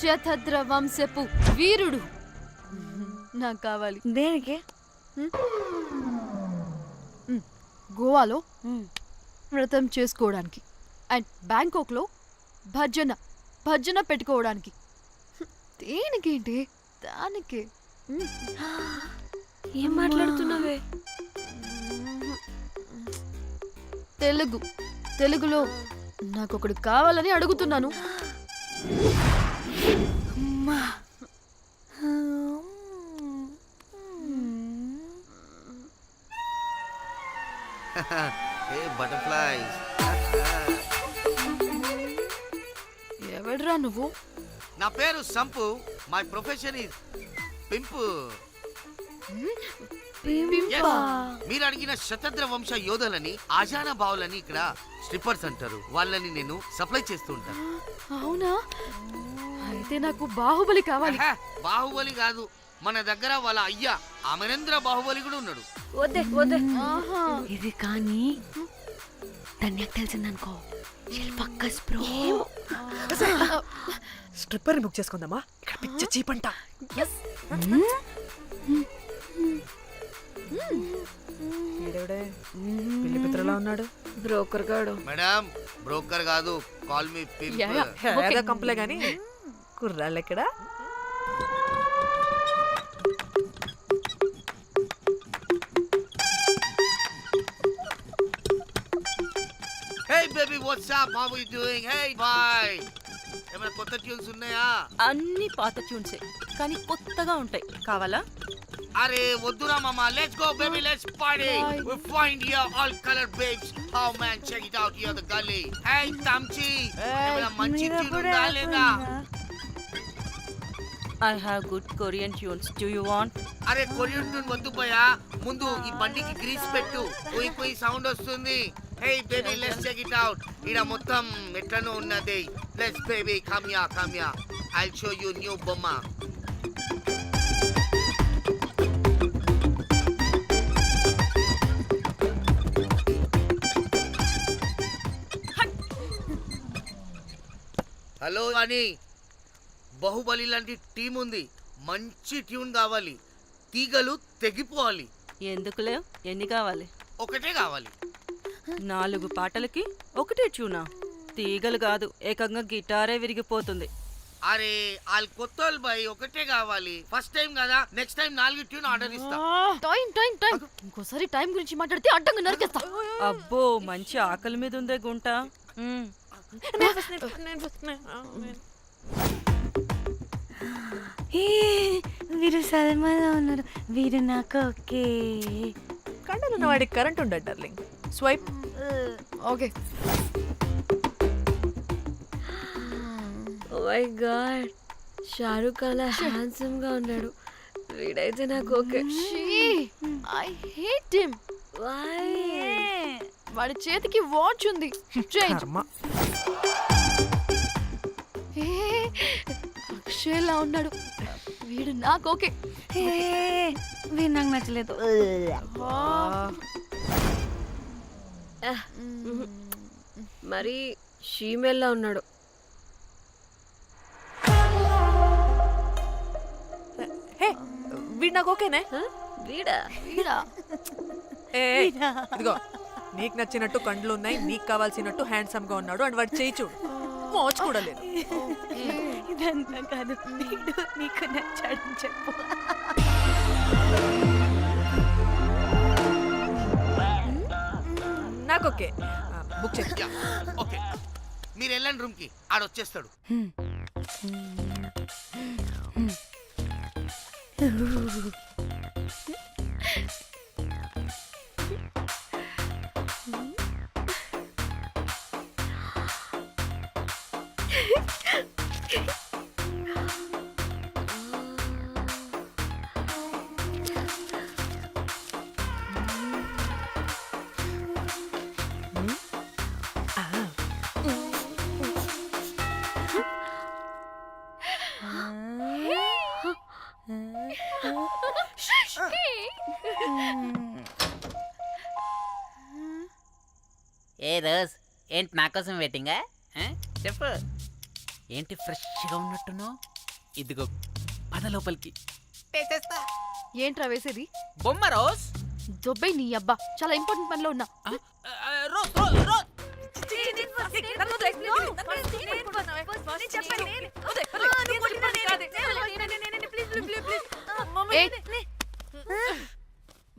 శతద్ర వంశపు వీరుడు నాకు కావాలి. దేనికి? గోవాలో వ్రతం చేసుకోవడానికి అండ్ బ్యాంకాక్లో భజన పెట్టుకోవడానికి. దేనికేంటి? దానికి. ఏం మాట్లాడుతున్నావే? తెలుగులో నాకొకడు కావాలని అడుగుతున్నాను. బటర్ఫ్లైస్. ఎవడ్రా నువ్వు? నా పేరు Sampu. My profession is pimp. మీరు అడిగిన శతద్ర వంశ యోధులని ఆజానా బావులని ఇక్కడ స్ట్రిప్పర్స్ అంటారు. వాళ్ళని నేను సప్లై చేస్తూ ఉంటాను. అవునా? అయితే నాకు బాహుబలి కావాలి. బాహుబలి కాదు, మన దగ్గర వాళ్ళ అయ్యా అమరేంద్ర బాహుబలి కూడా ఉన్నాడు. వద్దే వద్దే. ఇది కానీ ధన్యకు తెలిసిందనుకో, స్ట్రిప్పర్ బుక్ చేసుకుందామా? ఇక్కడ పిచ్చ చీపంట. పిల్లి పిత్రలా ఉన్నాడు. బ్రోకర్ గాడు. మేడం బ్రోకర్ కాదు, కాల్ మీ పింప్. కంపలే గాని కుర్రాళ్ళు ఎక్కడ? Hey baby, what's up? How are you doing? Hey, bye. ఏమైనా కొత్త ట్యూన్స్ ఉన్నాయా? అన్ని పాత ట్యూన్సే కానీ కొత్తగా ఉంటాయి. కావాలా? అరే వద్దురా మామా. Let's go baby, let's party. We find here all color babes. Oh man, check it out here the gully. Hey Tamchi, ఏమైనా మంచి ట్యూన్ ఉందా లేదా? I have good Korean tunes. Do you want? అరే కొరియన్ ట్యూన్ వద్దు పోయా. ముందు ఈ బండికి గ్రీస్ పెట్టు. కొయి సౌండ్ వస్తుంది. Hey baby, let's check it out. ఇడ మొత్తం ఎట్లనో ఉన్నది. Let's baby, come here. I'll show you new బొమ్మ. హలో అని బాహుబలి లాంటి టీం ఉంది. మంచి ట్యూన్ కావాలి. తీగలు తెగిపోవాలి. ఎందుకులే? ఎన్ని కావాలి? ఒకటే కావాలి. 4 పాటలకి ఒకటే ట్యూనా? తీగలు కాదు, ఏకంగా గిటారే విరిగిపోతుంది. అరే వాళ్ళు కొత్త వాళ్ళు బాయ్, ఒకటే కావాలి. ఫస్ట్ టైం కదా, నెక్స్ట్ టైం 4 ట్యూన్ ఆర్డర్ ఇస్తా. టైం ఇంకోసారి టైం గురించి మాట్లాడితే అడ్డంగా నరికేస్తా. అబ్బో, మంచి ఆకలి మీద ఉందే గుంట. వీరు సల్మాలో ఉన్నారు. వీరు నాకు ఓకే. కండలు ఉన్న వాడికి కరెంట్ ఉండదు darling. Swipe. Okay. Oh my god, Shahrukh అలా హ్యాండ్సమ్ గా ఉన్నాడు. వీడైతే నాకు ఓకే. I hate him. వాడి చేతికి వాచ్ ఉంది. అక్షయ్లా ఉన్నాడు. వీడు నాకు ఓకే. వీడు నాకు నచ్చలేదు. మరి షీమేల్లా ఉన్నాడు. వీడు నాకు ఓకేనే. వీడా? ఇదిగో, నీకు నచ్చినట్టు కండ్లు ఉన్నాయి, నీకు కావాల్సినట్టు హ్యాండ్సమ్ గా ఉన్నాడు. అండ్ వాడు చేయి చూడు, మోచు కూడా లేదు. ఇదంతా కాదు, వీడు నీకు నచ్చాడని చెప్పు. నాకు ఓకే. బుక్ చేసి. ఓకే, మీరు వెళ్ళండి రూమ్ కి, ఆడొచ్చేస్తాడు. ఏ రోజ్, ఏంటి నా కోసం వెయిటింగా? చెప్పు, ఏంటి ఫ్రెష్గా ఉన్నట్టున్నావు? ఇదిగో పద లోపలికి వేసేస్తా. ఏంట్రా వేసేది? బొమ్మ రోజ్. దొబ్బై నీ అబ్బా, చాలా ఇంపార్టెంట్ పనిలో ఉన్నా. Rose rose rose. ఏయ్,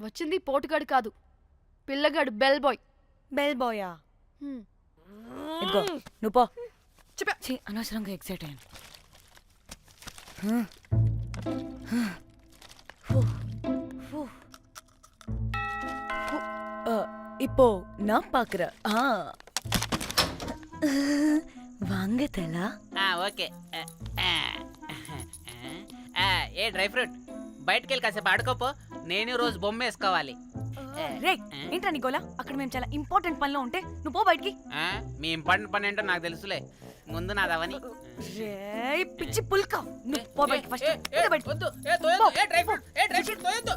వచ్చింది పోటుగాడు కాదు, పిల్లగాడు బెల్ బాయ్. బెల్ బాయా? ఇదిగో నువ్వు పో. ఛీ, అనవసరంగా ఎక్సైట్ అయ్యాను. இப்போ நான் பாக்குறேன். வாங்க தலா. ఓకే. ఏ డ్రై ఫ్రూట్, బయటకు వెళ్ళి కాసేపు ఆడుకోపో. నేను రోజు బొమ్మ వేసుకోవాలి. రే ఏంట్రా నీ గోలా? అక్కడ మేము చాలా ఇంపార్టెంట్ పనిలో ఉంటే నువ్వు పో బయటికి. మీ ఇంపార్టెంట్ పని ఏంటో నాకు తెలుసులే, ముందు నాదవని. రే పిచ్చి పుల్క, నువ్వు పో బయటికి ఫస్ట్. వద్దు, డ్రై ఫ్రూట్, డ్రై ఫ్రూట్ తోయొద్దు.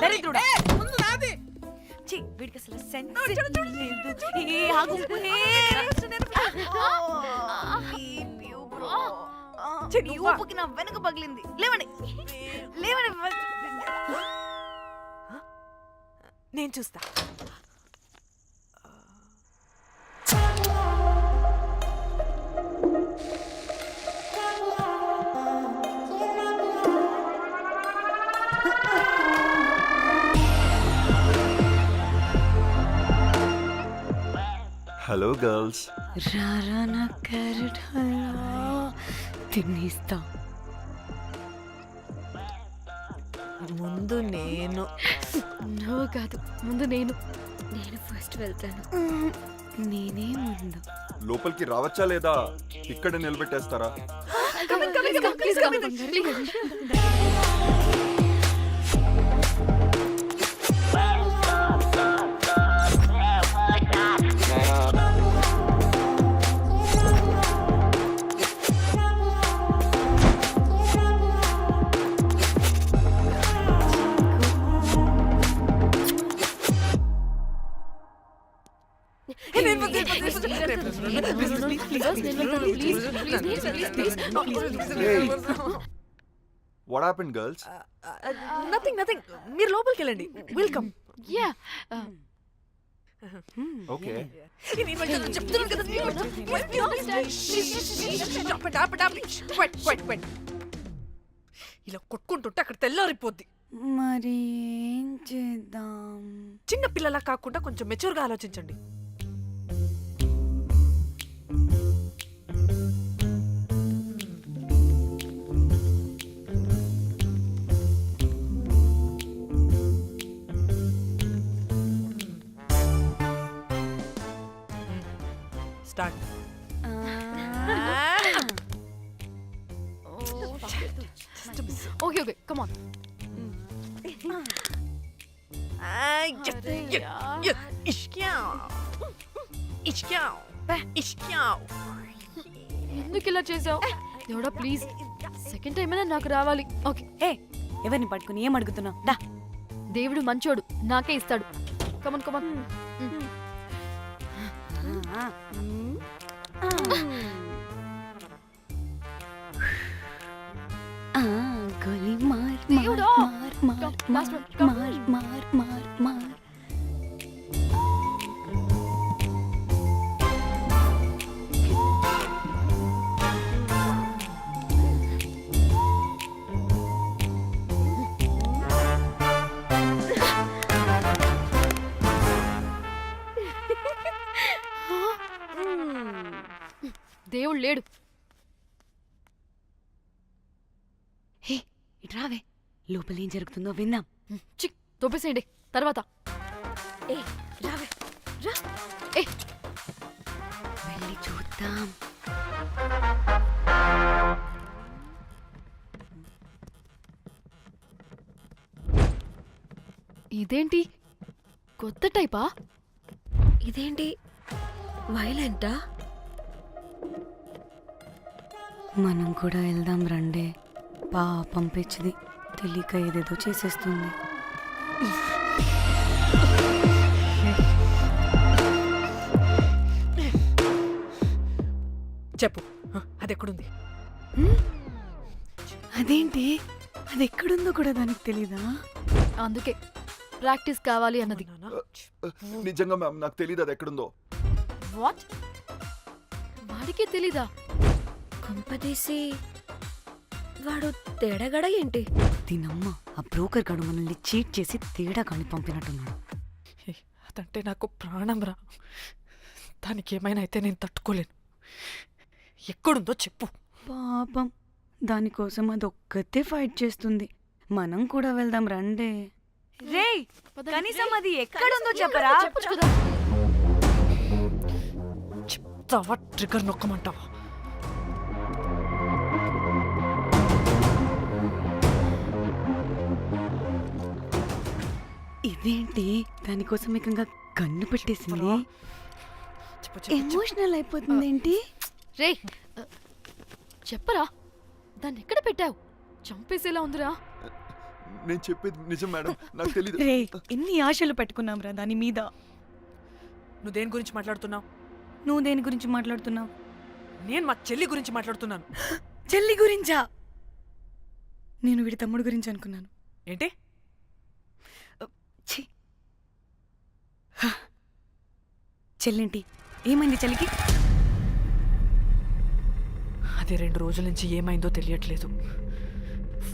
దరిద్రుడా. ముందు నాది. ఛీ, వీడికి అసలు సెన్స్ లేదు. ఏ ఆగు. నీ ఊపుకి నా వెనక పగిలింది. లేవండి లేవండి. నేను చూస్తా. Hello girls. రారా నా క్యారెట్ హల్వా తినేస్తా. ముందు నేను. నువ్వు కాదు, ముందు నేను. నేను ఫస్ట్ వెళ్తాను. నేనే ముందు. లోపలికి రావచ్చా లేదా ఇక్కడ నిలబెట్టేస్తారా? Please come. What happened girls? Nothing. మీరు లోపలికి వెళ్ళండి. వెల్కమ్. Yeah. ఓకే. ఇలా కొట్టుకుంటుంటే అక్కడ తెల్లారిపోద్ది. మరి ఏం చేద్దాం? చిన్న పిల్లలా కాకుండా కొంచెం మెచ్యూర్గా ఆలోచించండి. స్టార్ట్. Okay, come on. ఎందుకు ఇలా చేసావు? దేవుడా ప్లీజ్, సెకండ్ టైం అయినా నాకు రావాలి. ఓకే. ఏ ఎవరిని పట్టుకుని ఏం అడుగుతున్నావు? దా. దేవుడు మంచోడు, నాకే ఇస్తాడు. కమన్. గోలీ మార్ దేవుడా. మార్ Come, last one, మార్ come. మార్ మార్ మార్. దేవుడు లేడు. హే ఇటు రావే, లోపల ఏం జరుగుతుందో విందాం. చిక్ తోపేసేయండి తర్వాత. ఏ రావే రా. ఏ వెళ్ళి చూద్దాం. ఇదేంటి కొత్త టైపా? ఇదేంటి వైలెంటా? మనం కూడా వెళ్దాం రండే. పాపం పిచ్చిది, తెలియక ఏదేదో చేసేస్తుంది. చెప్పు, అది ఎక్కడుంది? అదేంటి అది ఎక్కడుందో కూడా దానికి తెలీదా? అందుకే ప్రాక్టీస్ కావాలి అన్నది. నిజంగా మ్యామ్ నాకు తెలియదు అది ఎక్కడుందో. వాట్? వాడికి తెలీదా? కొంపదీసి వాడు తేడాగడ ఏంటి? దీనమ్మ ఆ బ్రోకర్ గాడు మనల్ని చీట్ చేసి తేడా కాని పంపినట్టున్నాడు. అదంటే నాకు ప్రాణం రా. దానికి ఏమైనా అయితే నేను తట్టుకోలేను. ఎక్కడుందో చెప్పు. పాపం దానికోసం అది ఒక్కతే ఫైట్ చేస్తుంది. మనం కూడా వెళ్దాం రండే. రేయ్ కనీసం అది ఎక్కడుందో చెప్పరా? చెప్పొచ్చు కదా. చెప్తావా? ట్రిగర్ నొక్కమంటావా? ఇదేంటి దానికోసం ఏకంగా కన్ను పెట్టేసింది. చెప్పు. ఎమోషనల్ అయిపోతుంది ఏంటి? రే చెప్పరా, దాన్ని ఎక్కడ పెట్టావు? చంపేసేలా ఉందిరా. నేను చెప్పేది నిజం మేడం, నాకు తెలియదు. రే ఎన్ని ఆశలు పెట్టుకున్నాం రా దాని మీద. నువ్వు దేని గురించి మాట్లాడుతున్నావు? నువ్వు దేని గురించి మాట్లాడుతున్నావు? నేను మా చెల్లి గురించి మాట్లాడుతున్నాను. చెల్లి గురించా? నేను వీడి తమ్ముడు గురించి అనుకున్నాను. ఏంటి? ఛీ. హ. చెల్లేంటి ఏమైంది చెల్లికి? అది 2 రోజుల నుంచి ఏమైందో తెలియట్లేదు.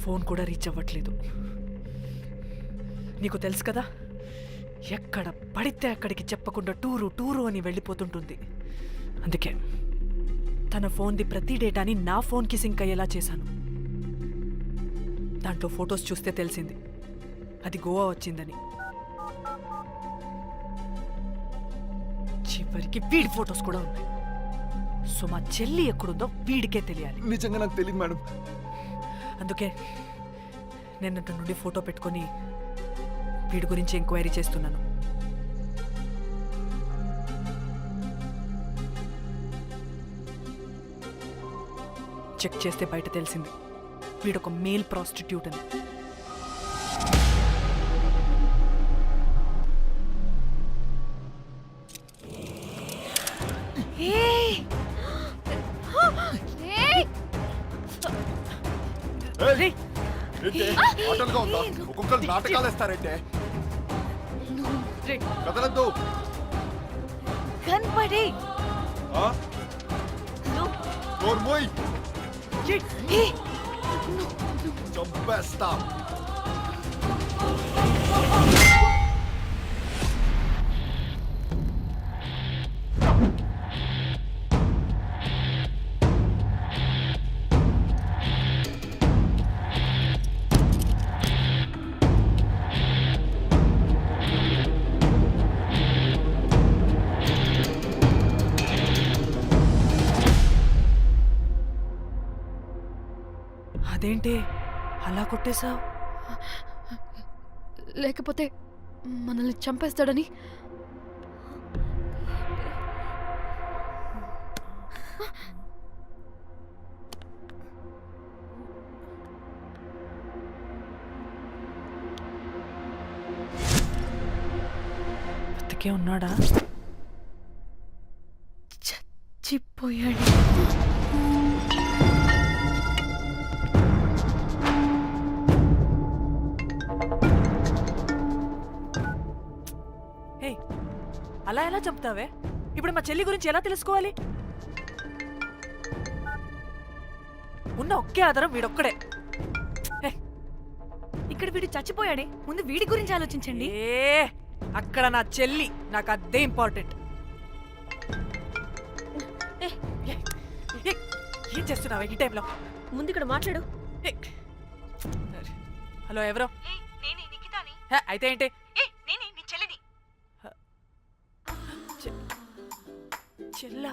ఫోన్ కూడా రీచ్ అవ్వట్లేదు. నీకు తెలుసు కదా, ఎక్కడ పడితే అక్కడికి చెప్పకుండా టూరు అని వెళ్ళిపోతుంటుంది. అందుకే తన ఫోన్ది ప్రతి డేటాని నా ఫోన్కి సింక్ అయ్యేలా చేశాను. దాంట్లో ఫొటోస్ చూస్తే తెలిసింది అది గోవా వచ్చిందని. చివరికి వీడి ఫొటోస్ కూడా ఉన్నాయి. సో మా చెల్లి ఎక్కడుందో వీడికే తెలియాలి. నిజంగా నాకు తెలియదు మేడం. అందుకే నేను అటు నుండి ఫోటో పెట్టుకొని వీడి గురించి ఎంక్వైరీ చేస్తున్నాను. చెక్ చేస్తే బయట తెలిసింది వీడొక మేల్ ప్రాస్టిట్యూట్ అని. ఆటలుగా ఉందా? ఒక్కొక్కరు నాటకాలు వేస్తారంటే కదలద్దు. కనపడి చంపేస్తా. అదేంటి అలా కొట్టేశావు? లేకపోతే మనల్ని చంపేస్తాడని. బతికే ఉన్నాడా? చచ్చిపోయాడు. అలా ఎలా చెప్తావే? ఇప్పుడు మా చెల్లి గురించి ఎలా తెలుసుకోవాలి? ఉన్న ఒకే ఆధారం వీడొక్కడే. ఇక్కడ వీడు చచ్చిపోయాడే, ముందు వీడి గురించి ఆలోచించండి. అక్కడ నా చెల్లి, నాకు అదే ఇంపార్టెంట్. ఏం చేస్తున్నావే ఈ టైంలో? ముందు ఇక్కడ మాట్లాడు. హలో, ఎవరో? అయితే ఏంటి? చెల్లా,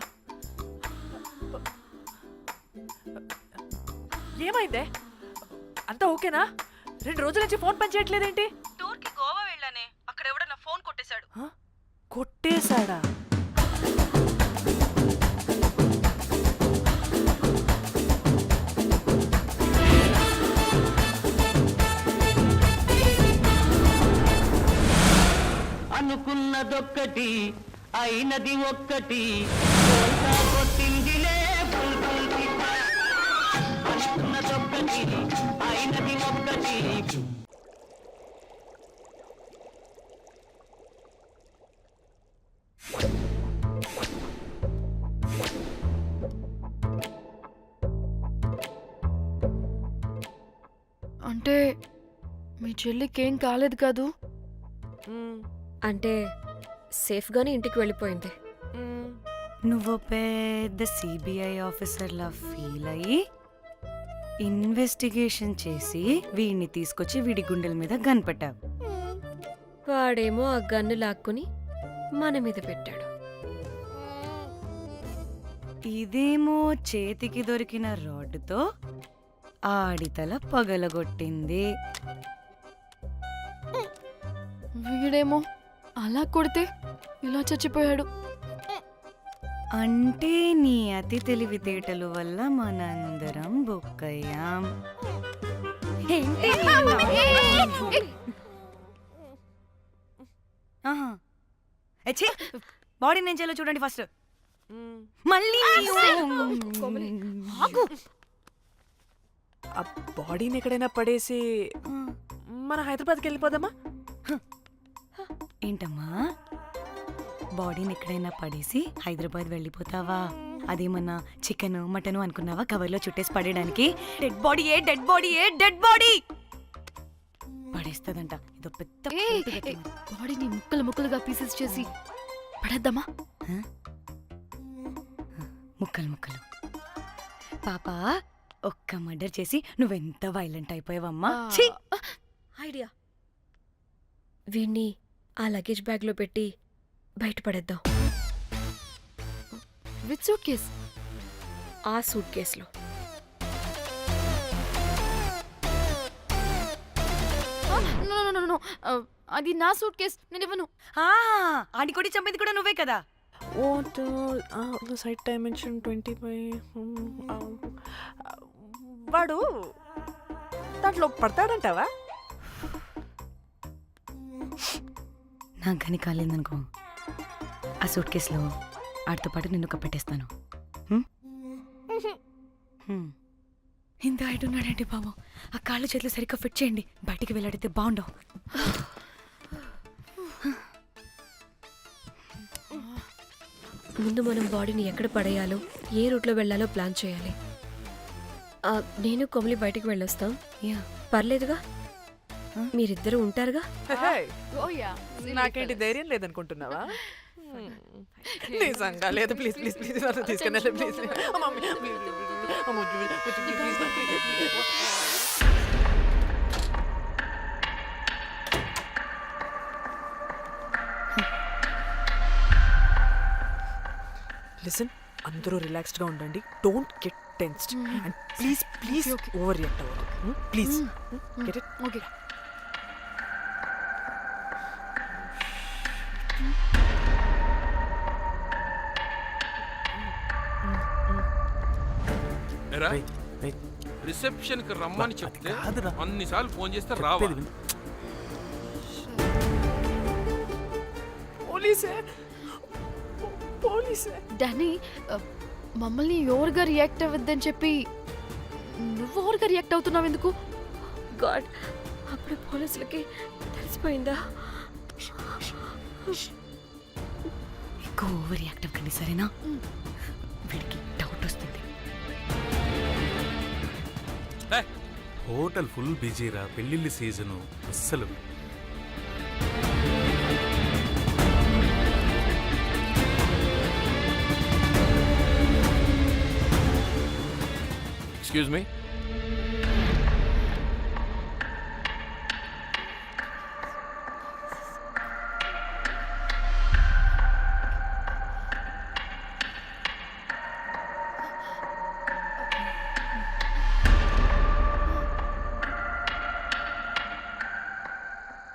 ఏమైందే? అంతా ఓకేనా? 2 రోజుల నుంచి ఫోన్ పని చేయట్లేదేంటి? టూర్కి గోవా వెళ్ళానే, అక్కడ ఎవడో నా ఫోన్ కొట్టేశాడు. కొట్టేశాడా? అనుకున్నదొక్కటి అయినది ఒక్కటి. అంటే మీ చెల్లికేం కాలేదు కాదు? అంటే సేఫ్గానే ఇంటికి వెళ్ళిపోయింది. నువ్వు పెద్ద సిబిఐ ఆఫీసర్లా ఫీల్ అయ్యి ఇన్వెస్టిగేషన్ చేసి వీడిని తీసుకొచ్చి వీడి గుండెల మీద కనిపెట్టావు. వాడేమో ఆ గన్ను లాక్కుని మన మీద పెట్టాడు. ఇదేమో చేతికి దొరికిన రాడ్డుతో ఆడితల పగలగొట్టింది. వీడేమో అలా కొడితే ఇలా చచ్చిపోయాడు. అంటే నీ అతి తెలివితేటలు వల్ల మనందరం బుక్కయ్యాం. ఏంటి బాడీ నేను చేయాలో చూడండి ఫస్ట్. మళ్ళీ ఆ బాడీని ఎక్కడైనా పడేసి మన హైదరాబాద్కి వెళ్ళిపోదామా? ఏంటమ్మా బాడీని ఎక్కడైనా పడేసి హైదరాబాద్ వెళ్ళిపోతావా? అదేమన్నా చికెన్ మటన్ అనుకున్నావా కవర్లో చుట్టేసి పడేయడానికి? డెడ్ బాడీ ఏ డెడ్ బాడీ ఏ డెడ్ బాడీ పడేస్తుందంట. ఇదో పెద్ద బాడీని ముక్కలు ముక్కలుగా పీసెస్ చేసి పడేద్దామా? ముక్కలు ముక్కలు. పాప ఒక్క మర్డర్ చేసి నువ్వెంత వైలెంట్ అయిపోయావమ్మా. ఛీ! ఐడియా, వీణ్ణి ఆ లగేజ్ బ్యాగ్లో పెట్టి బయటపడేద్దాం. With suitcase? ఆ సూట్ కేసులో. అది నా సూట్ కేస్, నేను ఇవ్వను. ఆడి కొడి చంపేది కూడా నువ్వే కదా. Site dimension 25. వాడు దాంట్లో పడతాడంటావా? నాకు కానీ కాలేదనుకో ఆ సూట్ కేసులో ఆడితో పాటు నిన్ను కప్పెట్టేస్తాను. ఇంత హైట్ ఉన్నాడండి బాబు. ఆ కాళ్ళు చేతులు సరిగ్గా ఫిట్ చేయండి, బయటికి వెళ్ళాడితే బాగుండవు. ముందు మనం బాడీని ఎక్కడ పడేయాలో, ఏ రూట్లో వెళ్ళాలో ప్లాన్ చేయాలి. నేను కొమలి బయటికి వెళ్ళొస్తాం. పర్లేదుగా, మీరిద్దరూ ఉంటారుగా. నాకేంటి ధైర్యం లేదనుకుంటున్నావా? నిజంగా లేదు. ప్లీజ్ ప్లీజ్ ప్లీజ్ తీసుకెళ్ళి ప్లీజ్. లిసన్, అందరూ రిలాక్స్డ్గా ఉండండి. Don't get tensed and please please over react అవ్వదు. Please get it? Okay. Reception కి రమ్మని చెప్తే అన్నిసార్లు ఫోన్ చేస్తే రావా? పోలీసే. డానీ, మమ్మల్ని ఎవరుగా రియాక్ట్ అవ్వద్దని చెప్పి నువ్వు ఎవరుగా రియాక్ట్ అవుతున్నావు ఎందుకు? గాడ్, అప్పుడు పోలీసులకి తెలిసిపోయిందా? ఎక్కువ ఓవర్ రియాక్ట్ అవ్వకండి సరేనా? వీడికి డౌట్ వస్తుంది. హోటల్ ఫుల్ బిజీరా, పెళ్ళిళ్ళ సీజను అస్సలు. Excuse me.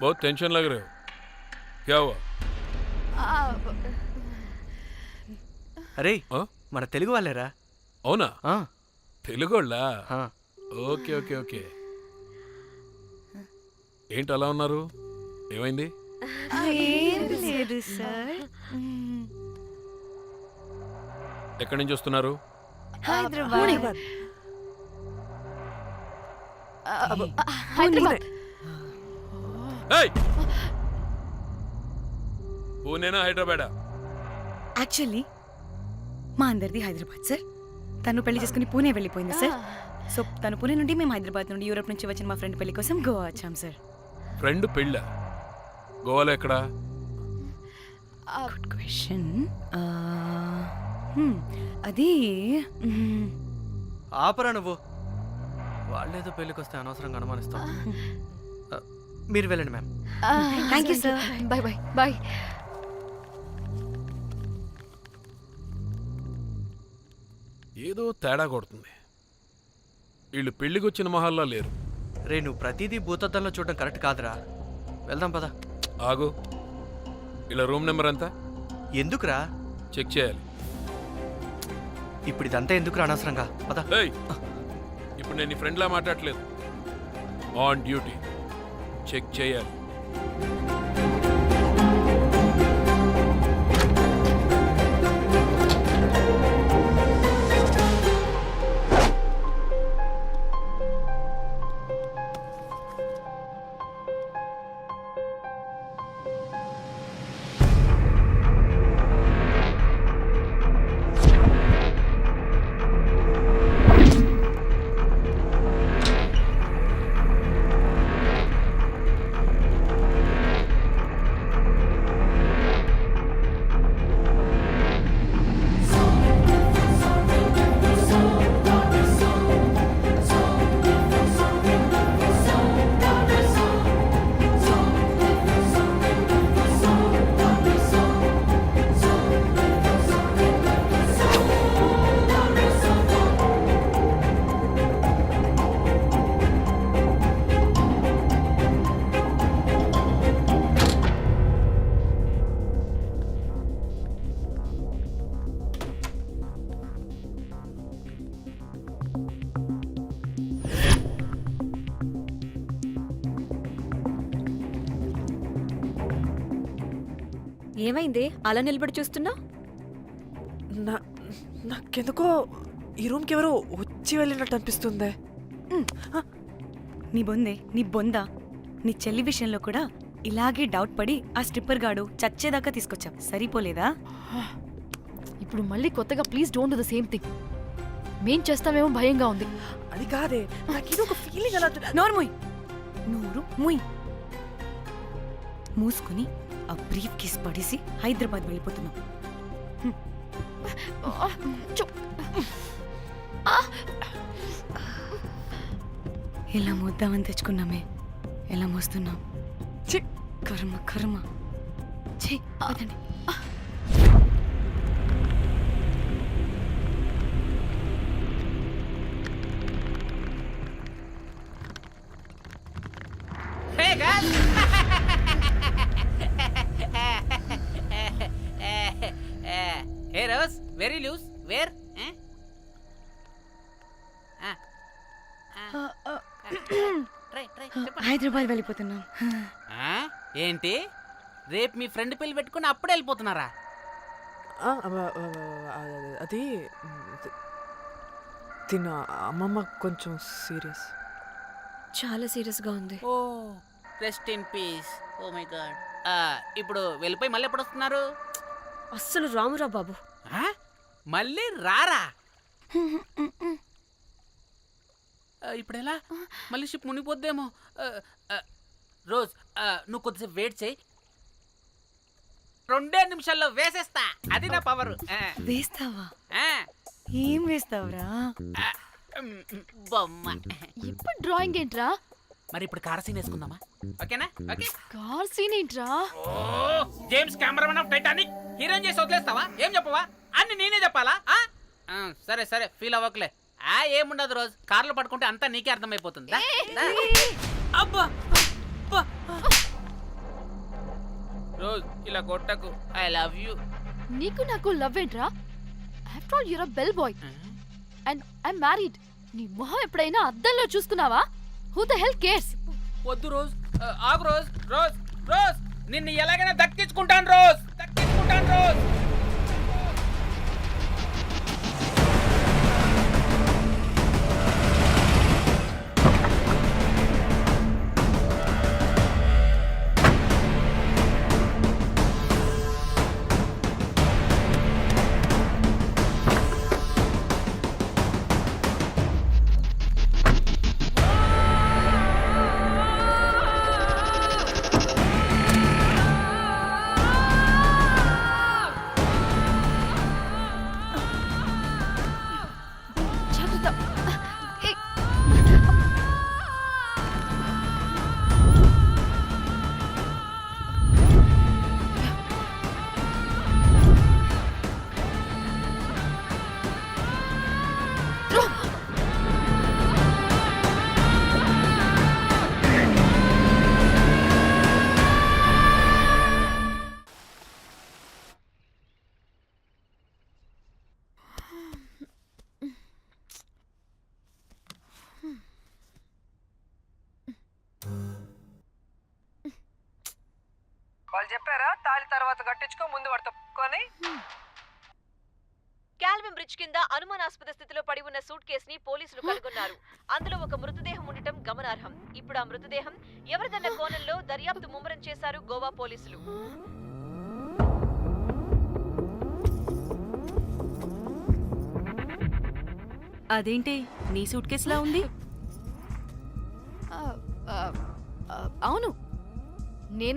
बहुत टेंशन लग रहे हो, क्या हुआ? అరే మన తెలుగు వాళ్ళేరా. అవునా? తెలుగు వాళ్ళా? Okay okay okay. ఏంటి అలా ఉన్నారు? ఏమైంది? ఏం లేదు సార్. ఎక్కడి నుంచి వస్తున్నారు? హైదరాబాద్. హైదరాబాద్. ఏయ్! పూణేనా హైదరాబాదా? యాక్చువల్లీ మా అందరిది హైదరాబాద్ సార్. తను పెళ్లి చేసుకుని పూణే వెళ్ళిపోయింది సార్. సో తను పూణే నుండి మేము హైదరాబాద్ నుండి యూరోప్ నుంచి వచ్చిన మా ఫ్రెండ్ పెళ్లి కోసం గోవా వచ్చాం సార్. ఫ్రెండ్ పెళ్ళ గోవాలో ఎక్కడా? Good question. అది ఆపరా నువ్వు. వాళ్ళేదో పెళ్ళికి వస్తే అనవసరంగా అనుమానిస్తాం. మీరు వెళ్ళండి ma'am. Thank you sir. Bye bye bye. ఏదో తేడా కొడుతుంది. వీళ్ళు పెళ్ళికి వచ్చిన మహల్లా లేరు. రే నువ్వు ప్రతిదీ భూతద్దంలో చూడడం కరెక్ట్ కాదురా. వెళ్దాం పదా. ఆగు. ఇలా రూమ్ నెంబర్ ఎంత? ఎందుకురా? చెక్ చేయాలి. ఇప్పుడు ఇదంతా ఎందుకురా అనవసరంగా? పదా. ఏయ్! ఇప్పుడు నేను నీ ఫ్రెండ్లా మాట్లాడలేదు. ఆన్ డ్యూటీ చెక్ చేయాలి. ఏమైంది అలా నిలబడి చూస్తున్నా? నాకెందుకో ఈ రూమ్కి ఎవరో వచ్చి వెళ్ళినట్టు అనిపిస్తుంది. నీ బొందే, నీ బొందా, నీ చెల్లి విషయంలో కూడా ఇలాగే డౌట్ పడి ఆ స్ట్రిప్పర్ గాడు చచ్చేదాకా తీసుకొచ్చాం. సరిపోలేదా? ఇప్పుడు మళ్ళీ కొత్తగా please don't do the same thing. మేం చేస్తామేమో భయంగా ఉంది. అది కాదే, నాకేదో ఒక ఫీలింగ్ అలా. నోరు ముయ్, నోరు ముయ్. మూసుకుని ఆ బ్రీఫ్ కేస్ పడేసి హైదరాబాద్ వెళ్ళిపోతున్నాం. ఎలా మోద్దామని తెచ్చుకున్నామే, ఎలా మోస్తున్నాం. కర్మ కర్మ. వదండి. Hey guys! Hey Rose, very loose. Where? Try. Hyderabad వెళ్ళిపోతున్నాం. ఏంటి? రేపు మీ ఫ్రెండ్ పెళ్లి పెట్టుకుని అప్పుడే వెళ్ళిపోతున్నారా? అది తిన్న అమ్మమ్మ కొంచెం సీరియస్. చాలా సీరియస్గా ఉంది. Oh rest in peace. Oh my God. ఇప్పుడు వెళ్ళిపోయి మళ్ళీ ఎప్పుడు వస్తున్నారు? అస్సలు రామురా బాబు. మళ్ళీ రారా? ఇప్పుడు ఎలా? మళ్ళీ షిప్ మునిగిపోద్దేమో. రోజ్ నువ్వు కొద్దిసేపు వెయిట్ చేయి. 2 నిమిషాల్లో వేసేస్తా. అది నా పవర్. వేస్తావా? ఏం వేస్తావురా? బొమ్మ. ఇప్పుడు డ్రాయింగ్ ఏంట్రా? మరి ఇప్పుడు కార్ సీన్ వేసుకుందామా? ఓకేనా? ఓకే. కార్ సీన్ ఏంట్రా? James cameraman of Titanic heroine చేసి వదిలేస్తావా? ఏం చెప్పవా? అన్ని నేనే చెప్పాలా? సరే ఫీల్ అవ్వకలే. ఏముండదు రోజు. కార్లో పడుకుంటే అంతా నీకే అర్థమైపోతుంది. అబ్బా రోజ్ ఇలా కొట్టకు. I love you. నీకు నాకు లవ్ ఏంట్రా? After all your a bell boy and I married. నీ మొహం ఎప్పుడైనా అద్దంలో చూసుకున్నావా? Who the hell cares? వద్దు రోజ్. ఆగు రోజ్. రోజ్ నిన్ను ఎలాగైనా దక్కించుకుంటాను రోజ్. తర్వాత కట్టించుకో, ముందు వాడితో కొని. కాల్విన్ బ్రిడ్జ్ కింద అనుమానాస్పద స్థితిలో పడి ఉన్న సూట్ కేసుని పోలీసులు కనుగొన్నారు. అందులో ఒక మృతదేహం ఉండటం గమనార్హం. ఇప్పుడు ఆ మృతదేహం ఎవరిదన్న కోణంలో దర్యాప్తు ముమ్మరం చేశారు గోవా పోలీసులు. అదేంటి నీ సూట్ కేసులా ఉంది? అవును, నేనే